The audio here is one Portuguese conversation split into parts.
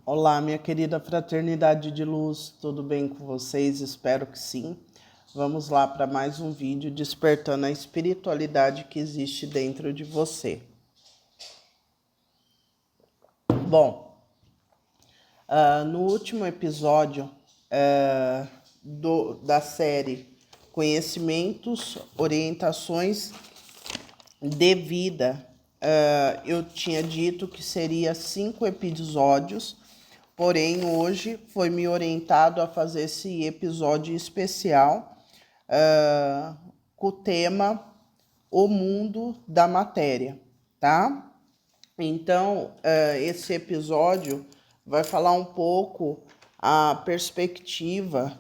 Olá, minha querida fraternidade de luz, tudo bem com vocês? Espero que sim. Vamos lá para mais um vídeo despertando a espiritualidade que existe dentro de você. Bom, no último episódio da série Conhecimentos, Orientações de Vida, eu tinha dito que seria 5 episódios. Porém, hoje foi me orientado a fazer esse episódio especial com o tema O Mundo da Matéria, tá? Então, esse episódio vai falar um pouco a perspectiva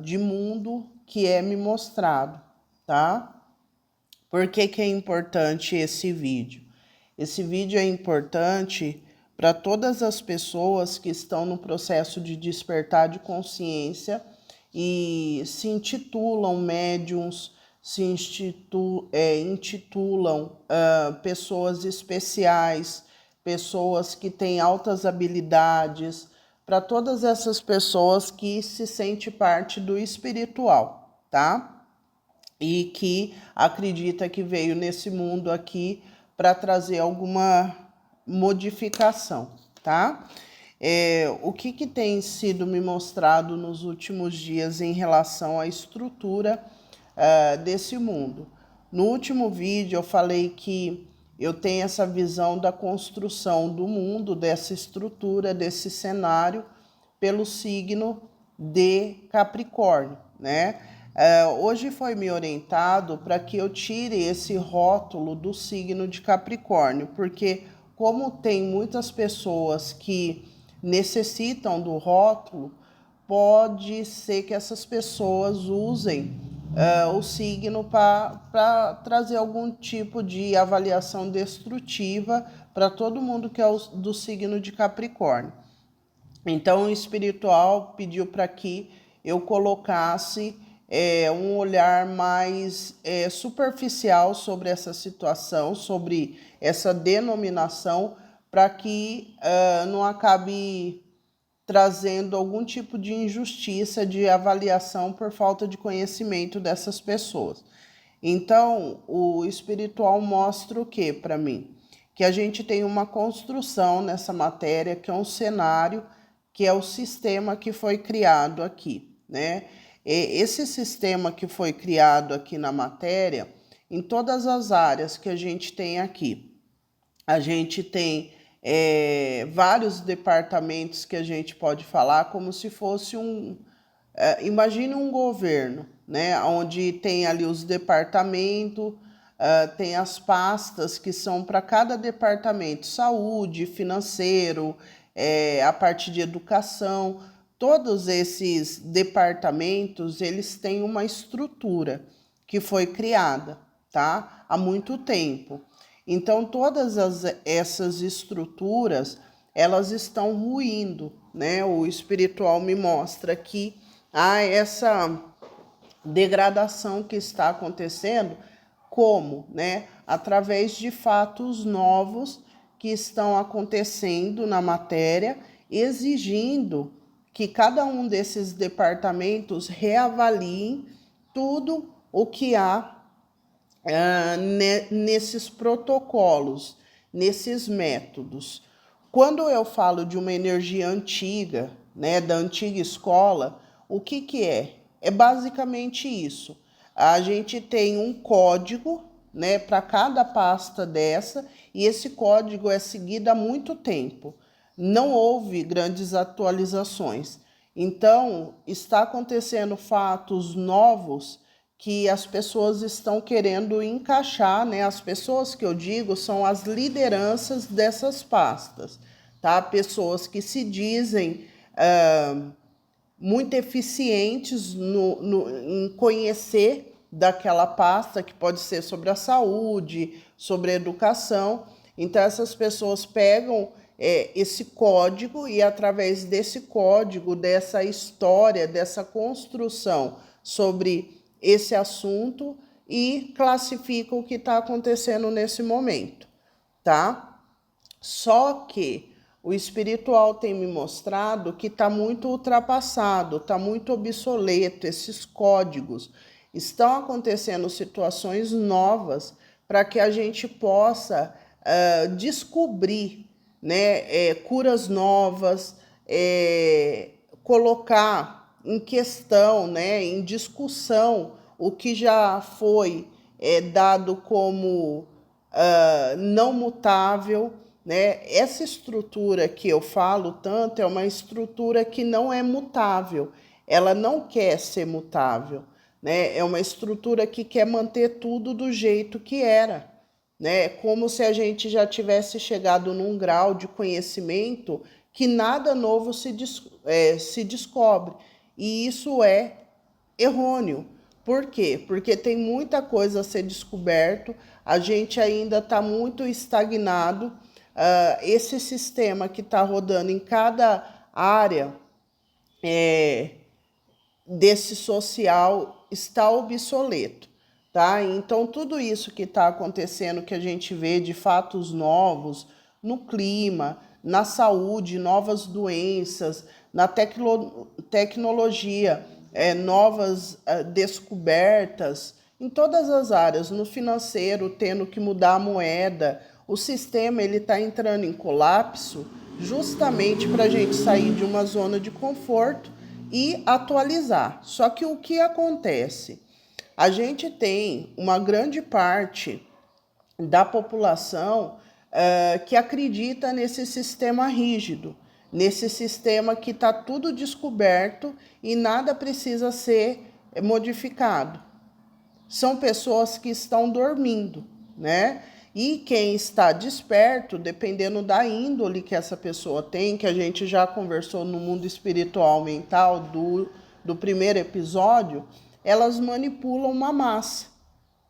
de mundo que é me mostrado, tá? Por que é importante esse vídeo? Esse vídeo é importante para todas as pessoas que estão no processo de despertar de consciência e se intitulam médiums, se intitulam pessoas especiais, pessoas que têm altas habilidades, para todas essas pessoas que se sentem parte do espiritual, tá? E que acredita que veio nesse mundo aqui para trazer alguma modificação, tá? O que tem sido me mostrado nos últimos dias em relação à estrutura desse mundo? No último vídeo eu falei que eu tenho essa visão da construção do mundo, dessa estrutura, desse cenário, pelo signo de Capricórnio, né? Hoje foi me orientado para que eu tire esse rótulo do signo de Capricórnio, porque como tem muitas pessoas que necessitam do rótulo, pode ser que essas pessoas usem o signo para trazer algum tipo de avaliação destrutiva para todo mundo que é do signo de Capricórnio. Então, o espiritual pediu para que eu colocasse um olhar mais superficial sobre essa situação, sobre essa denominação, para que não acabe trazendo algum tipo de injustiça de avaliação por falta de conhecimento dessas pessoas. Então, o espiritual mostra o que para mim? Que a gente tem uma construção nessa matéria, que é um cenário, que é o sistema que foi criado aqui, né? Esse sistema que foi criado aqui na matéria, em todas as áreas que a gente tem aqui, a gente tem vários departamentos que a gente pode falar como se fosse imagine um governo, né, onde tem ali os departamentos, tem as pastas que são para cada departamento, saúde, financeiro, a parte de educação. Todos esses departamentos, eles têm uma estrutura que foi criada, tá? Há muito tempo. Então, todas essas estruturas, elas estão ruindo, né? O espiritual me mostra que há essa degradação que está acontecendo, como, né? Através de fatos novos que estão acontecendo na matéria, exigindo que cada um desses departamentos reavaliem tudo o que há nesses protocolos, nesses métodos. Quando eu falo de uma energia antiga, né, da antiga escola, o que é? É basicamente isso. A gente tem um código, né, para cada pasta dessa, e esse código é seguido há muito tempo. Não houve grandes atualizações. Então, está acontecendo fatos novos que as pessoas estão querendo encaixar, né? As pessoas que eu digo são as lideranças dessas pastas, tá? Pessoas que se dizem muito eficientes em conhecer daquela pasta, que pode ser sobre a saúde, sobre a educação. Então, essas pessoas pegam esse código e, através desse código, dessa história, dessa construção sobre esse assunto, e classificam o que está acontecendo nesse momento, tá? Só que o espiritual tem me mostrado que está muito ultrapassado, está muito obsoleto esses códigos. Estão acontecendo situações novas para que a gente possa descobrir, né, curas novas, colocar em questão, né, em discussão o que já foi dado como não mutável, né? Essa estrutura que eu falo tanto é uma estrutura que não é mutável, ela não quer ser mutável, né? É uma estrutura que quer manter tudo do jeito que era, né? Como se a gente já tivesse chegado num grau de conhecimento que nada novo se descobre. E isso é errôneo. Por quê? Porque tem muita coisa a ser descoberto, a gente ainda está muito estagnado. Esse sistema que está rodando em cada área desse social está obsoleto, tá? Então, tudo isso que está acontecendo, que a gente vê de fatos novos no clima, na saúde, novas doenças, na tecnologia, novas descobertas, em todas as áreas, no financeiro, tendo que mudar a moeda, o sistema ele está entrando em colapso justamente para a gente sair de uma zona de conforto e atualizar. Só que o que acontece? A gente tem uma grande parte da população que acredita nesse sistema rígido, nesse sistema que está tudo descoberto e nada precisa ser modificado. São pessoas que estão dormindo, né? E quem está desperto, dependendo da índole que essa pessoa tem, que a gente já conversou no mundo espiritual mental do primeiro episódio, elas manipulam uma massa,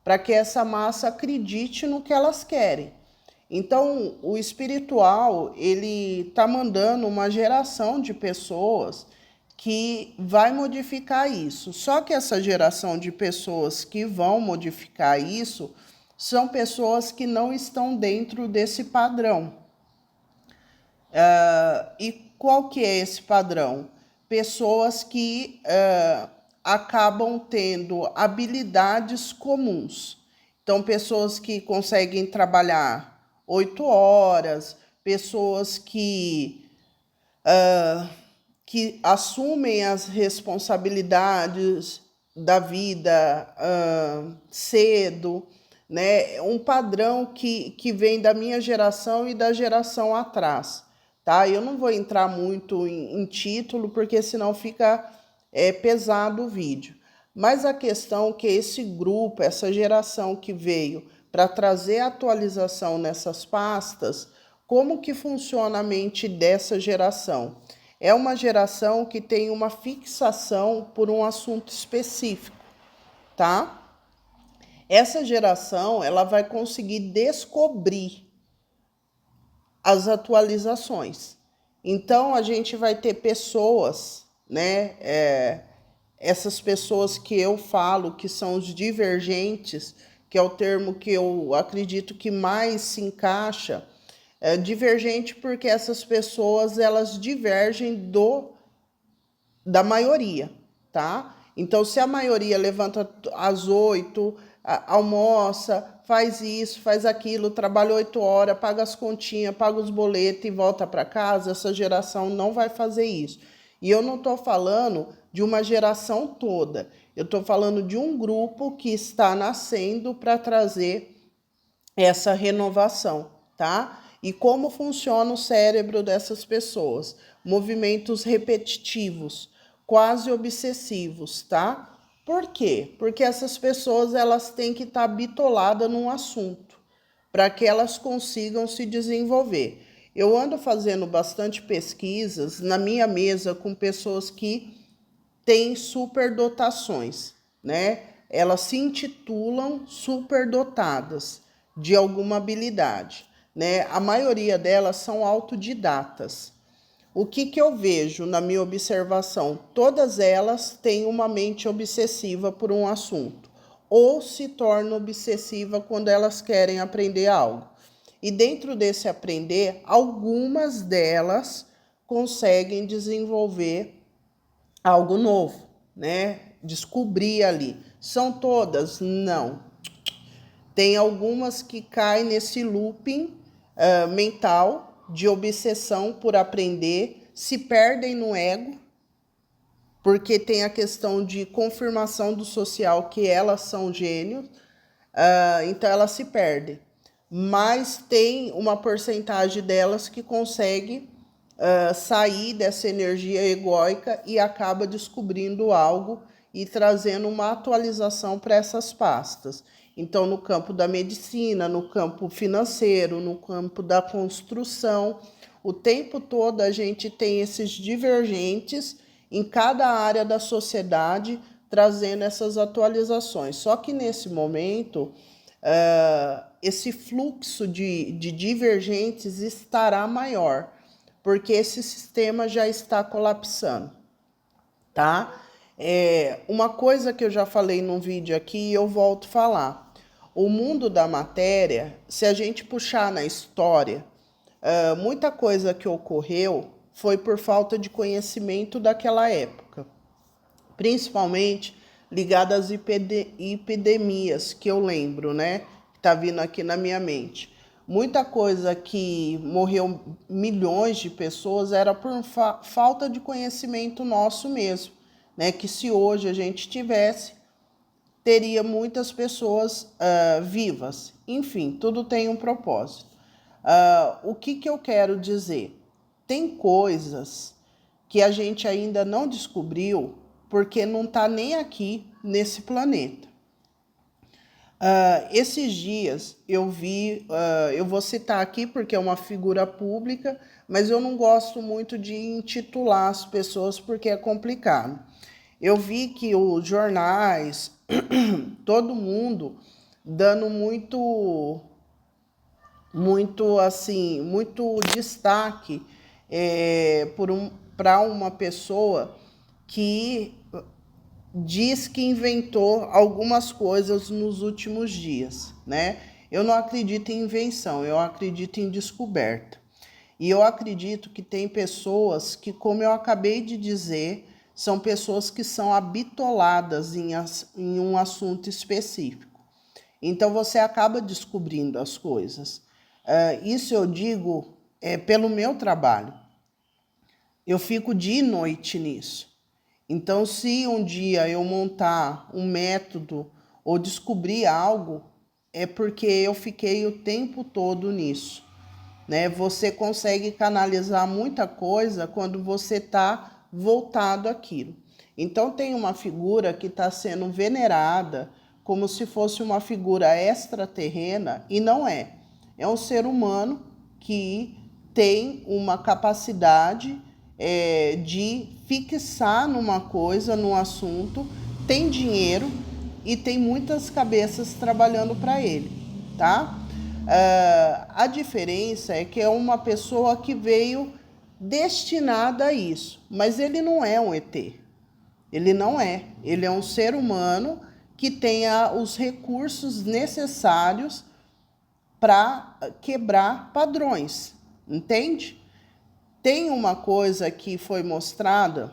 para que essa massa acredite no que elas querem. Então, o espiritual, ele está mandando uma geração de pessoas que vai modificar isso. Só que essa geração de pessoas que vão modificar isso são pessoas que não estão dentro desse padrão. E qual que é esse padrão? Pessoas que acabam tendo habilidades comuns. Então, pessoas que conseguem trabalhar 8 horas, pessoas que assumem as responsabilidades da vida cedo, né? Um padrão que vem da minha geração e da geração atrás, tá? Eu não vou entrar muito em título, porque senão fica pesado o vídeo. Mas a questão é que esse grupo, essa geração que veio para trazer atualização nessas pastas, como que funciona a mente dessa geração? É uma geração que tem uma fixação por um assunto específico, tá? Essa geração, ela vai conseguir descobrir as atualizações. Então, a gente vai ter pessoas, né? Essas pessoas que eu falo que são os divergentes, que é o termo que eu acredito que mais se encaixa, divergente porque essas pessoas elas divergem da maioria, tá? Então, se a maioria levanta às 8, almoça, faz isso, faz aquilo, trabalha 8 horas, paga as continhas, paga os boletos e volta para casa, essa geração não vai fazer isso. E eu não estou falando de uma geração toda, eu estou falando de um grupo que está nascendo para trazer essa renovação, tá? E como funciona o cérebro dessas pessoas? Movimentos repetitivos, quase obsessivos, tá? Por quê? Porque essas pessoas elas têm que estar bitoladas num assunto para que elas consigam se desenvolver. Eu ando fazendo bastante pesquisas na minha mesa com pessoas que têm superdotações, né? Elas se intitulam superdotadas de alguma habilidade, né? A maioria delas são autodidatas. O que eu vejo na minha observação? Todas elas têm uma mente obsessiva por um assunto, ou se tornam obsessiva quando elas querem aprender algo. E dentro desse aprender, algumas delas conseguem desenvolver algo novo, né? Descobrir ali. São todas? Não. Tem algumas que caem nesse looping mental de obsessão por aprender, se perdem no ego, porque tem a questão de confirmação do social que elas são gênios, então elas se perdem. Mas tem uma porcentagem delas que consegue sair dessa energia egóica e acaba descobrindo algo e trazendo uma atualização para essas pastas. Então, no campo da medicina, no campo financeiro, no campo da construção, o tempo todo a gente tem esses divergentes em cada área da sociedade, trazendo essas atualizações. Só que nesse momento, esse fluxo de divergentes estará maior, porque esse sistema já está colapsando, tá? Uma coisa que eu já falei num vídeo aqui e eu volto a falar. O mundo da matéria, se a gente puxar na história, muita coisa que ocorreu foi por falta de conhecimento daquela época, principalmente ligada às epidemias, que eu lembro, né? Tá vindo aqui na minha mente. Muita coisa que morreu milhões de pessoas era por falta de conhecimento nosso mesmo, né? Que se hoje a gente tivesse, teria muitas pessoas vivas. Enfim, tudo tem um propósito. O que eu quero dizer? Tem coisas que a gente ainda não descobriu porque não está nem aqui nesse planeta. Esses dias eu vi, eu vou citar aqui porque é uma figura pública, mas eu não gosto muito de intitular as pessoas porque é complicado. Eu vi que os jornais, todo mundo dando muito assim, muito destaque para uma pessoa que diz que inventou algumas coisas nos últimos dias, né? Eu não acredito em invenção, eu acredito em descoberta. E eu acredito que tem pessoas que, como eu acabei de dizer, são pessoas que são habitoladas em um assunto específico. Então você acaba descobrindo as coisas. Isso eu digo pelo meu trabalho. Eu fico dia e noite nisso. Então, se um dia eu montar um método ou descobrir algo, é porque eu fiquei o tempo todo nisso, né? Você consegue canalizar muita coisa quando você está voltado àquilo. Então, tem uma figura que está sendo venerada como se fosse uma figura extraterrena e não é. É um ser humano que tem uma capacidade de fixar numa coisa, num assunto, tem dinheiro e tem muitas cabeças trabalhando para ele, tá? A diferença é que é uma pessoa que veio destinada a isso, mas ele não é um ET. Ele não é. Ele é um ser humano que tenha os recursos necessários para quebrar padrões, entende? Tem uma coisa que foi mostrada,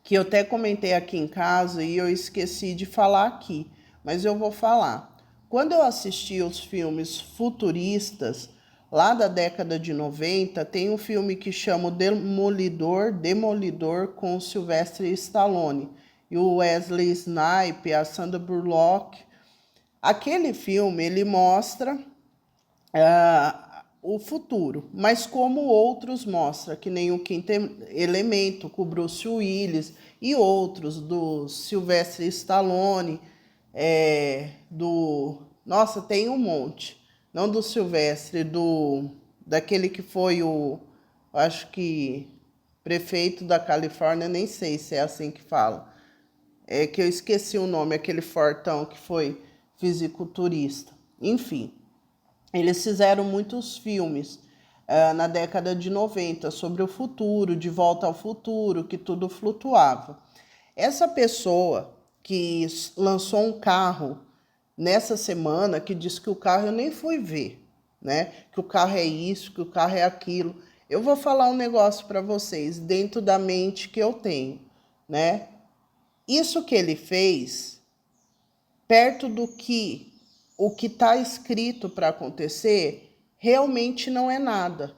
que eu até comentei aqui em casa e eu esqueci de falar aqui, mas eu vou falar. Quando eu assisti os filmes futuristas, lá da década de 90, tem um filme que chama Demolidor com o Sylvester Stallone e o Wesley Snipes, a Sandra Bullock. Aquele filme, ele mostra o futuro, mas como outros mostra, que nem o Quinto Elemento, com o Bruce Willis e outros, do Sylvester Stallone, nossa, tem um monte, não do Sylvester, daquele que foi acho que prefeito da Califórnia, nem sei se é assim que fala, que eu esqueci o nome, aquele fortão que foi fisiculturista, enfim. Eles fizeram muitos filmes na década de 90 sobre o futuro, De Volta ao Futuro, que tudo flutuava. Essa pessoa que lançou um carro nessa semana, que disse que o carro eu nem fui ver, né? Que o carro é isso, que o carro é aquilo. Eu vou falar um negócio para vocês, dentro da mente que eu tenho, né? Isso que ele fez, perto do que o que está escrito para acontecer, realmente não é nada.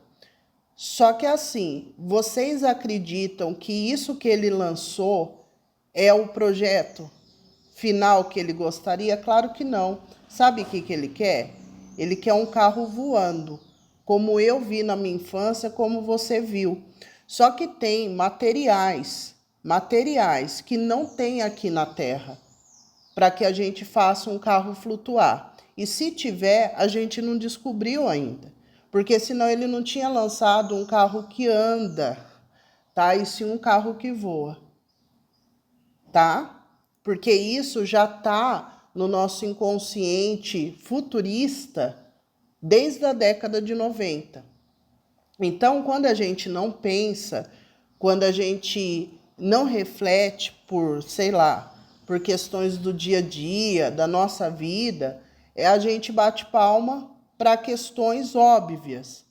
Só que assim, vocês acreditam que isso que ele lançou é o projeto final que ele gostaria? Claro que não. Sabe o que ele quer? Ele quer um carro voando, como eu vi na minha infância, como você viu. Só que tem materiais que não tem aqui na Terra, para que a gente faça um carro flutuar. E se tiver, a gente não descobriu ainda, porque senão ele não tinha lançado um carro que anda, tá? E sim um carro que voa, tá? Porque isso já está no nosso inconsciente futurista desde a década de 90. Então, quando a gente não pensa, quando a gente não reflete por, sei lá, por questões do dia a dia, da nossa vida, a gente bate palma para questões óbvias,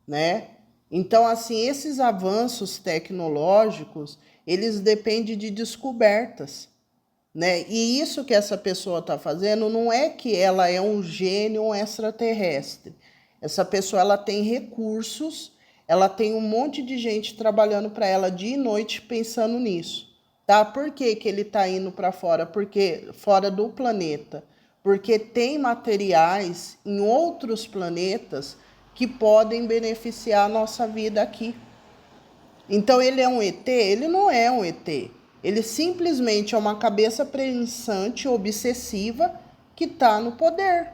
né? Então, assim, esses avanços tecnológicos, eles dependem de descobertas, né? E isso que essa pessoa está fazendo não é que ela é um gênio, um extraterrestre. Essa pessoa, ela tem recursos, ela tem um monte de gente trabalhando para ela dia e noite pensando nisso, tá? Por que que ele está indo para fora? Porque fora do planeta, porque tem materiais em outros planetas que podem beneficiar a nossa vida aqui. Então ele é um ET? Ele não é um ET. Ele simplesmente é uma cabeça pensante, obsessiva, que está no poder.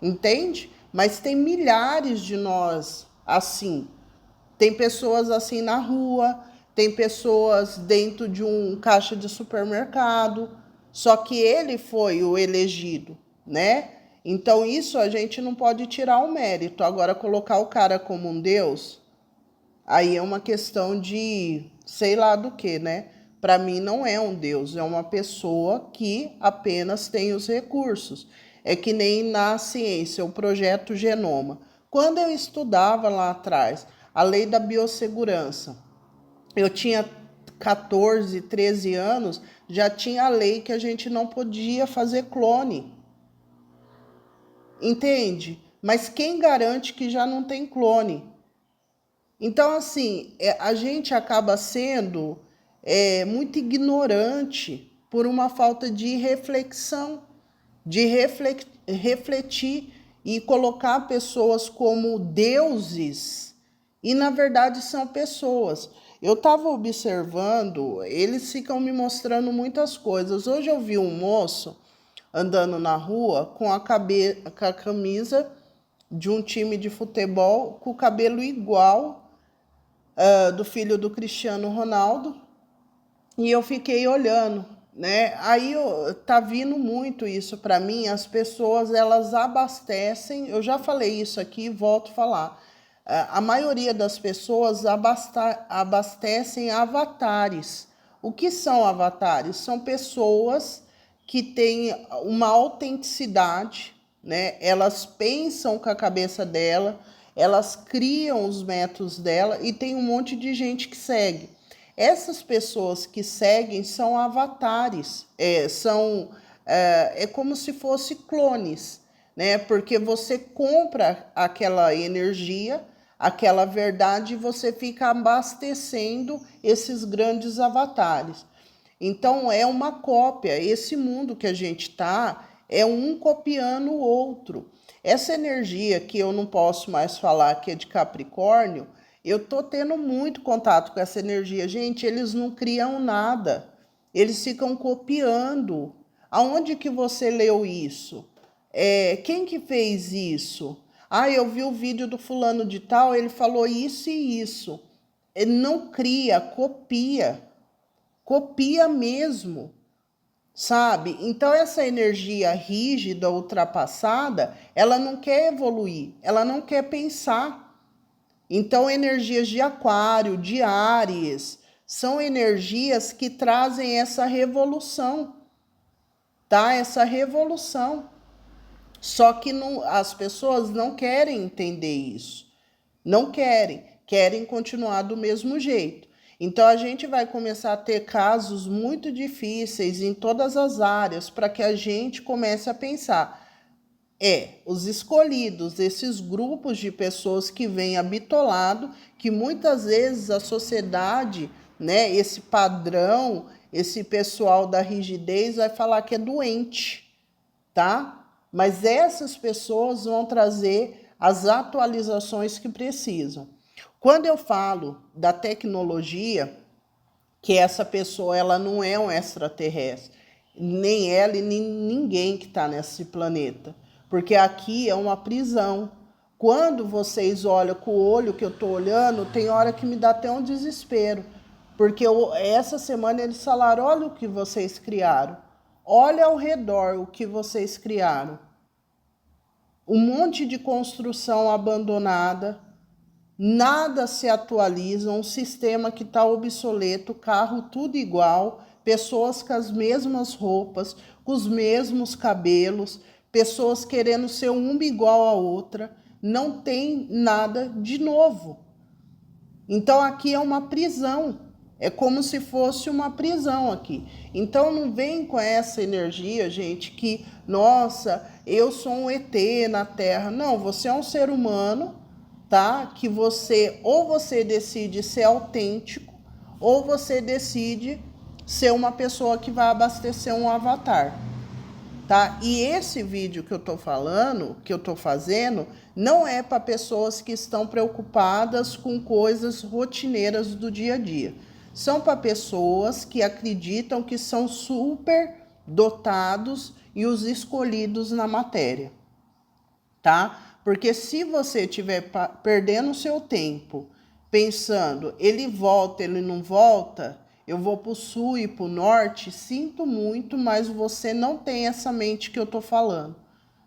Entende? Mas tem milhares de nós assim. Tem pessoas assim na rua, tem pessoas dentro de um caixa de supermercado. Só que ele foi o elegido, né? Então isso a gente não pode tirar o mérito. Agora, colocar o cara como um deus, aí é uma questão de sei lá do que, né? Para mim não é um deus, é uma pessoa que apenas tem os recursos. É que nem na ciência, o projeto Genoma. Quando eu estudava lá atrás a lei da biossegurança, eu tinha 14, 13 anos, já tinha a lei que a gente não podia fazer clone. Entende? Mas quem garante que já não tem clone? Então, assim, a gente acaba sendo muito ignorante por uma falta de reflexão, de refletir e colocar pessoas como deuses, e na verdade são pessoas. Eu estava observando, eles ficam me mostrando muitas coisas. Hoje eu vi um moço andando na rua com com a camisa de um time de futebol, com o cabelo igual do filho do Cristiano Ronaldo, e eu fiquei olhando, né? Aí tá vindo muito isso para mim. As pessoas, elas abastecem, eu já falei isso aqui e volto a falar. A maioria das pessoas abastecem avatares. O que são avatares? São pessoas que têm uma autenticidade, né? Elas pensam com a cabeça dela, elas criam os métodos dela e tem um monte de gente que segue. Essas pessoas que seguem são avatares, é como se fossem clones, né? Porque você compra aquela energia, aquela verdade, e você fica abastecendo esses grandes avatares. Então é uma cópia. Esse mundo que a gente está é um copiando o outro. Essa energia que eu não posso mais falar que é de Capricórnio, eu tô tendo muito contato com essa energia. Gente, eles não criam nada. Eles ficam copiando. Aonde que você leu isso? Quem que fez isso? Ah, eu vi o vídeo do fulano de tal, ele falou isso e isso. Ele não cria, copia. Copia mesmo, sabe? Então essa energia rígida, ultrapassada, ela não quer evoluir, ela não quer pensar. Então energias de Aquário, de Áries, são energias que trazem essa revolução, tá? Essa revolução. Só que não, as pessoas não querem entender isso. Não querem continuar do mesmo jeito. Então a gente vai começar a ter casos muito difíceis em todas as áreas para que a gente comece a pensar. Os escolhidos, esses grupos de pessoas que vêm habitolado, que muitas vezes a sociedade, né, esse padrão, esse pessoal da rigidez vai falar que é doente, tá? Mas essas pessoas vão trazer as atualizações que precisam. Quando eu falo da tecnologia, que essa pessoa ela não é um extraterrestre, nem ela e nem ninguém que está nesse planeta, porque aqui é uma prisão. Quando vocês olham com o olho que eu estou olhando, tem hora que me dá até um desespero, porque essa semana eles falaram, olha o que vocês criaram, olha ao redor o que vocês criaram. Um monte de construção abandonada, nada se atualiza, um sistema que está obsoleto, carro tudo igual, pessoas com as mesmas roupas, com os mesmos cabelos, pessoas querendo ser uma igual a outra, não tem nada de novo. Então aqui é uma prisão, é como se fosse uma prisão aqui. Então não vem com essa energia, gente, que, nossa, eu sou um ET na Terra. Não, você é um ser humano, tá? Que ou você decide ser autêntico, ou você decide ser uma pessoa que vai abastecer um avatar, tá? E esse vídeo que eu tô falando, que eu tô fazendo, não é para pessoas que estão preocupadas com coisas rotineiras do dia a dia. São para pessoas que acreditam que são super dotados e os escolhidos na matéria, tá? Porque se você estiver perdendo o seu tempo pensando, ele volta, ele não volta, eu vou para o sul e para o norte, sinto muito, mas você não tem essa mente que eu estou falando,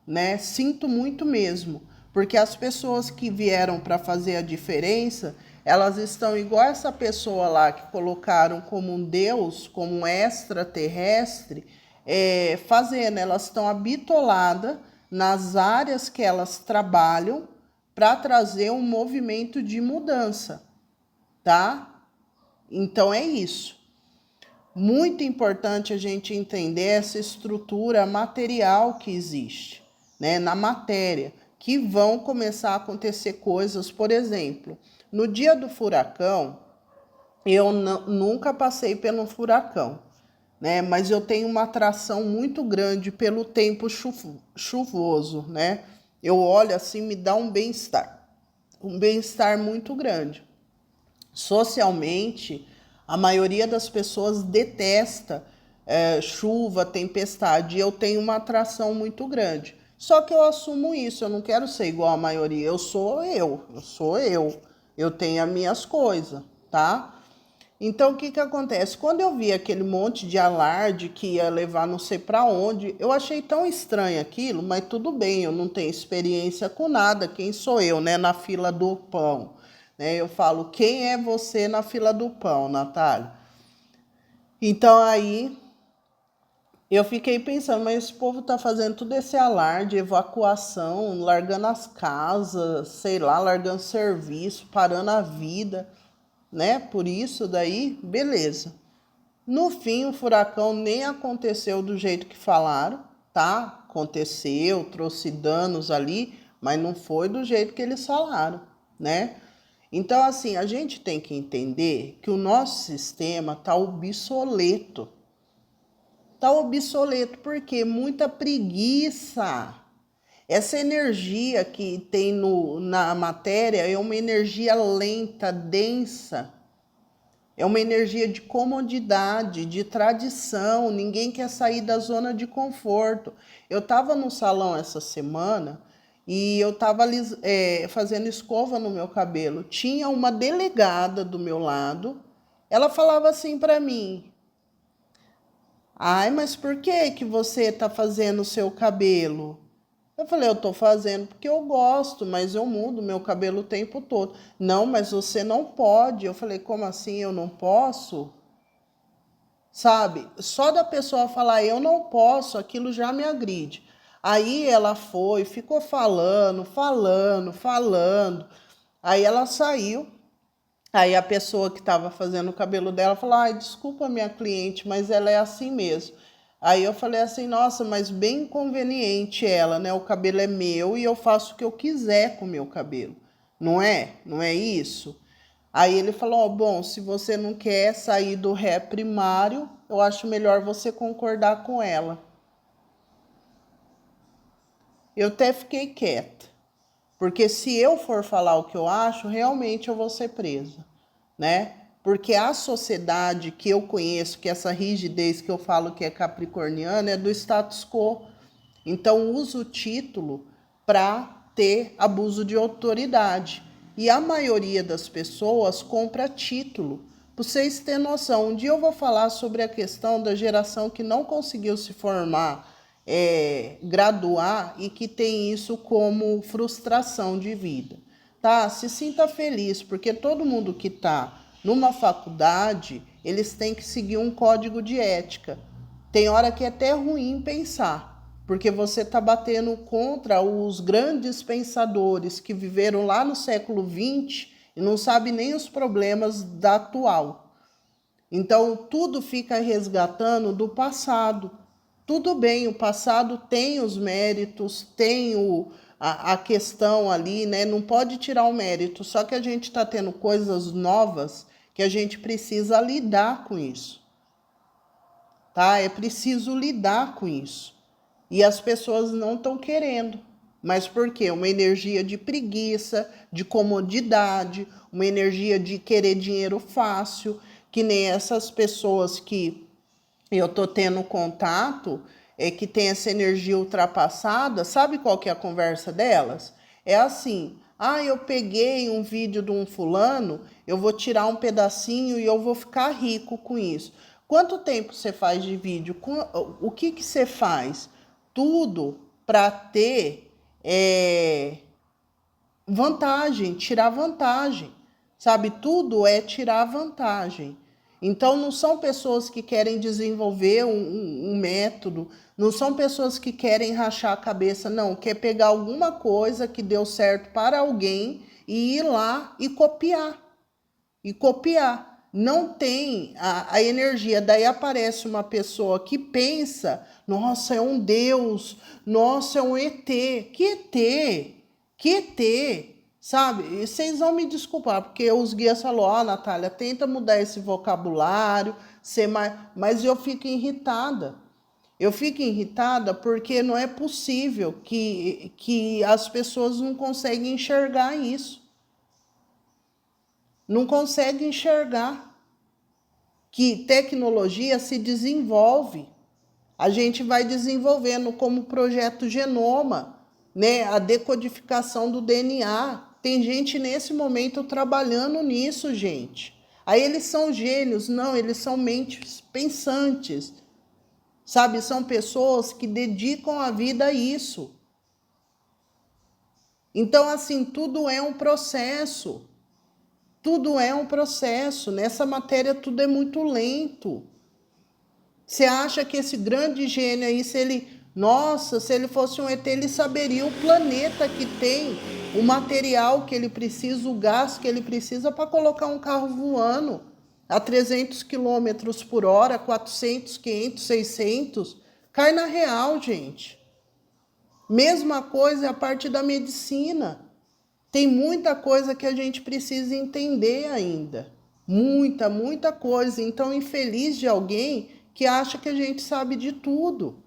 né? Sinto muito mesmo, porque as pessoas que vieram para fazer a diferença, elas estão igual essa pessoa lá que colocaram como um deus, como um extraterrestre, fazendo, elas estão habitoladas nas áreas que elas trabalham para trazer um movimento de mudança, tá? Então é isso. Muito importante a gente entender essa estrutura material que existe, né, na matéria, que vão começar a acontecer coisas, por exemplo, no dia do furacão, eu nunca passei pelo furacão, né, mas eu tenho uma atração muito grande pelo tempo chuvoso, né, eu olho assim, me dá um bem-estar muito grande. Socialmente, a maioria das pessoas detesta chuva, tempestade, e eu tenho uma atração muito grande. Só que eu assumo isso, eu não quero ser igual à maioria, eu tenho as minhas coisas, tá? Então, o que que acontece? Quando eu vi aquele monte de alarde que ia levar não sei para onde, eu achei tão estranho aquilo, mas tudo bem, eu não tenho experiência com nada, quem sou eu, né, na fila do pão? Né? Eu falo, quem é você na fila do pão, Natália? Então, aí, eu fiquei pensando, mas esse povo tá fazendo tudo esse alarde, evacuação, largando as casas, sei lá, largando serviço, parando a vida, né? Por isso daí, beleza. No fim, o furacão nem aconteceu do jeito que falaram, tá? Aconteceu, trouxe danos ali, mas não foi do jeito que eles falaram, né? Então, assim, a gente tem que entender que o nosso sistema tá obsoleto. Tá obsoleto porque muita preguiça. Essa energia que tem na matéria é uma energia lenta, densa. É uma energia de comodidade, de tradição. Ninguém quer sair da zona de conforto. Eu estava no salão essa semana e eu estava fazendo escova no meu cabelo. Tinha uma delegada do meu lado. Ela falava assim para mim: ai, mas por que você está fazendo o seu cabelo? Eu falei, eu estou fazendo porque eu gosto, mas eu mudo meu cabelo o tempo todo. Não, mas você não pode. Eu falei, como assim eu não posso? Sabe? Só da pessoa falar eu não posso, aquilo já me agride. Aí ela foi, ficou falando. Aí ela saiu. Aí a pessoa que estava fazendo o cabelo dela falou: ai, desculpa minha cliente, mas ela é assim mesmo. Aí eu falei assim: nossa, mas bem inconveniente ela, né? O cabelo é meu e eu faço o que eu quiser com o meu cabelo. Não é? Não é isso? Aí ele falou: oh, bom, se você não quer sair do ré primário, eu acho melhor você concordar com ela. Eu até fiquei quieta, porque se eu for falar o que eu acho, realmente eu vou ser presa, né? Porque a sociedade que eu conheço, que essa rigidez que eu falo que é capricorniana, é do status quo. Então usa o título para ter abuso de autoridade. E a maioria das pessoas compra título. Para vocês terem noção, um dia eu vou falar sobre a questão da geração que não conseguiu se formar, graduar e que tem isso como frustração de vida. Tá? Se sinta feliz, porque todo mundo que está numa faculdade, eles têm que seguir um código de ética. Tem hora que é até ruim pensar, porque você está batendo contra os grandes pensadores que viveram lá no século XX e não sabe nem os problemas da atual. Então, tudo fica resgatando do passado. Tudo bem, o passado tem os méritos, tem a questão ali, né? Não pode tirar o mérito, só que a gente está tendo coisas novas que a gente precisa lidar com isso, tá? É preciso lidar com isso. E as pessoas não estão querendo. Mas por quê? Uma energia de preguiça, de comodidade, uma energia de querer dinheiro fácil, que nem essas pessoas que eu tô tendo contato, que tem essa energia ultrapassada. Sabe qual que é a conversa delas? É assim: ah, eu peguei um vídeo de um fulano, eu vou tirar um pedacinho e eu vou ficar rico com isso. Quanto tempo você faz de vídeo? O que você faz? Tudo para ter vantagem, tirar vantagem, sabe? Tudo é tirar vantagem. Então, não são pessoas que querem desenvolver um método, não são pessoas que querem rachar a cabeça, não. Quer pegar alguma coisa que deu certo para alguém e ir lá e copiar. E copiar. Não tem a energia. Daí aparece uma pessoa que pensa: nossa, é um Deus, nossa, é um ET. Que ET? Que ET? Sabe? E vocês vão me desculpar, porque os guias falaram: ó, Natália, tenta mudar esse vocabulário, ser mais. Mas eu fico irritada. Eu fico irritada porque não é possível que as pessoas não conseguem enxergar isso. Não conseguem enxergar que tecnologia se desenvolve. A gente vai desenvolvendo como projeto Genoma, né? A decodificação do DNA. Tem gente nesse momento trabalhando nisso, gente. Aí eles são gênios? Não, eles são mentes pensantes. Sabe, são pessoas que dedicam a vida a isso. Então, assim, tudo é um processo. Tudo é um processo. Nessa matéria, tudo é muito lento. Você acha que esse grande gênio aí, se ele fosse um ET, ele saberia o planeta que tem, o material que ele precisa, o gás que ele precisa para colocar um carro voando a 300 quilômetros por hora, 400, 500, 600. Cai na real, gente. Mesma coisa é a parte da medicina. Tem muita coisa que a gente precisa entender ainda. Muita coisa. Então, infeliz de alguém que acha que a gente sabe de tudo.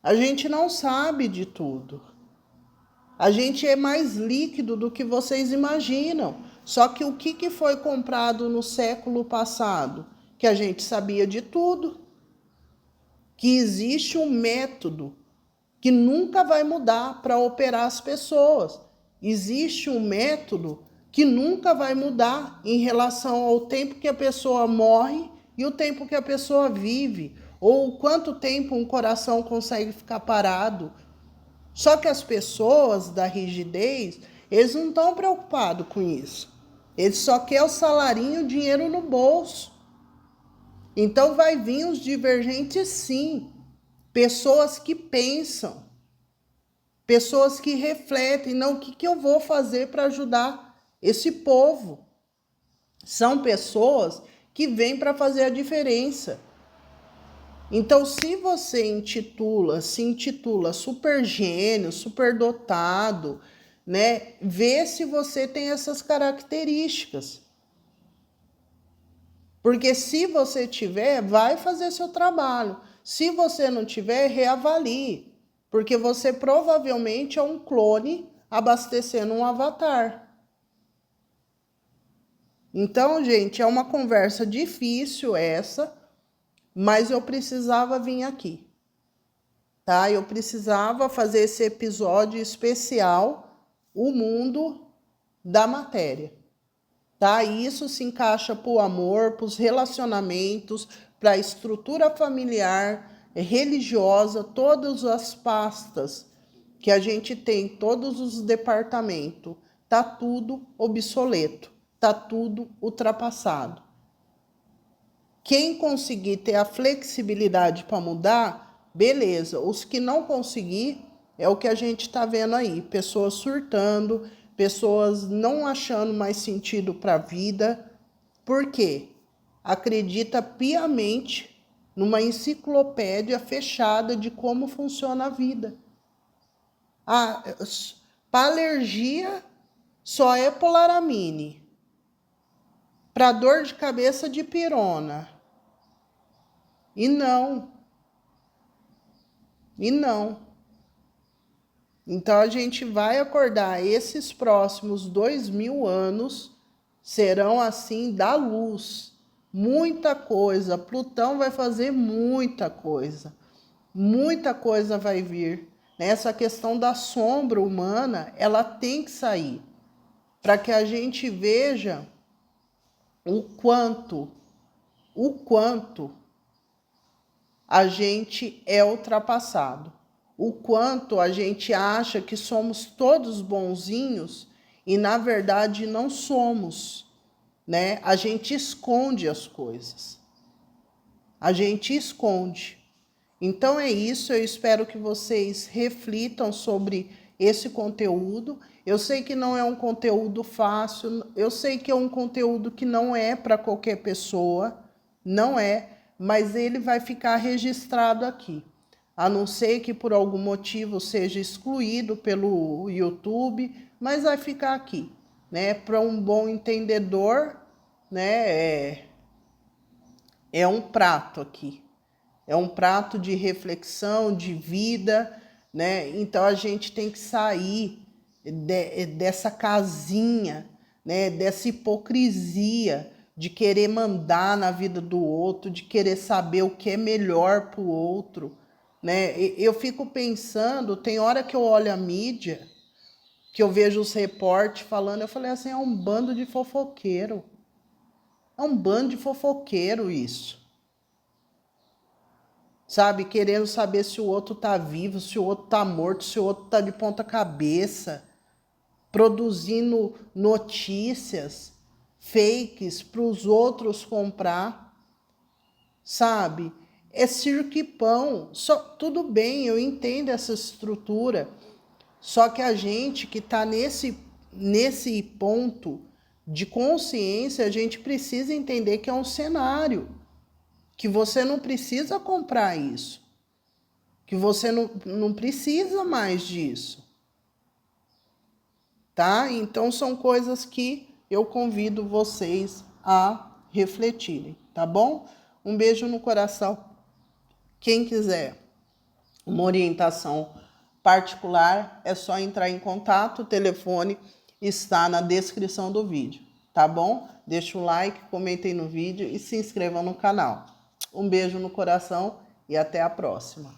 A gente não sabe de tudo. A gente é mais líquido do que vocês imaginam. Só que o que foi comprado no século passado? Que a gente sabia de tudo. Que existe um método que nunca vai mudar para operar as pessoas. Existe um método que nunca vai mudar em relação ao tempo que a pessoa morre e o tempo que a pessoa vive, ou quanto tempo um coração consegue ficar parado. Só que as pessoas da rigidez, eles não estão preocupados com isso. Eles só querem o salarinho, o dinheiro no bolso. Então vai vir os divergentes, sim. Pessoas que pensam. Pessoas que refletem, não, o que eu vou fazer para ajudar esse povo? São pessoas que vêm para fazer a diferença. Então, se você se intitula super gênio, super dotado, né? Vê se você tem essas características. Porque se você tiver, vai fazer seu trabalho. Se você não tiver, reavalie. Porque você provavelmente é um clone abastecendo um avatar. Então, gente, é uma conversa difícil essa, mas eu precisava vir aqui, tá? Eu precisava fazer esse episódio especial, o mundo da matéria, tá? E isso se encaixa para o amor, para os relacionamentos, para a estrutura familiar, religiosa, todas as pastas que a gente tem, todos os departamentos, tá tudo obsoleto, tá tudo ultrapassado. Quem conseguir ter a flexibilidade para mudar, beleza. Os que não conseguir, é o que a gente está vendo aí. Pessoas surtando, pessoas não achando mais sentido para a vida. Por quê? Acredita piamente numa enciclopédia fechada de como funciona a vida. Para alergia, só é polaramine. Para dor de cabeça, dipirona. E não. Então a gente vai acordar, esses próximos 2000 anos serão assim da luz. Muita coisa. Plutão vai fazer muita coisa. Muita coisa vai vir. Essa questão da sombra humana, ela tem que sair. Para que a gente veja o quanto a gente é ultrapassado, o quanto a gente acha que somos todos bonzinhos e na verdade não somos, né? A gente esconde as coisas. A gente esconde. Então é isso, eu espero que vocês reflitam sobre esse conteúdo. Eu sei que não é um conteúdo fácil, eu sei que é um conteúdo que não é para qualquer pessoa, não é, mas ele vai ficar registrado aqui. A não ser que por algum motivo seja excluído pelo YouTube, mas vai ficar aqui, né? Para um bom entendedor, né? É um prato aqui. É um prato de reflexão, de vida, né? Então a gente tem que sair dessa casinha, né? Dessa hipocrisia de querer mandar na vida do outro, de querer saber o que é melhor para o outro, né? Eu fico pensando, tem hora que eu olho a mídia, que eu vejo os repórteres falando, eu falei assim, é um bando de fofoqueiro. É um bando de fofoqueiro isso. Sabe, querendo saber se o outro tá vivo, se o outro tá morto, se o outro tá de ponta cabeça, produzindo notícias fakes para os outros comprar, sabe? É circo e pão. Tudo bem, eu entendo essa estrutura, só que a gente que tá nesse ponto de consciência, a gente precisa entender que é um cenário, que você não precisa comprar isso, que você não precisa mais disso, tá? Então são coisas que eu convido vocês a refletirem, tá bom? Um beijo no coração. Quem quiser uma orientação particular, é só entrar em contato, o telefone está na descrição do vídeo, tá bom? Deixa o like, comentem no vídeo e se inscrevam no canal. Um beijo no coração e até a próxima.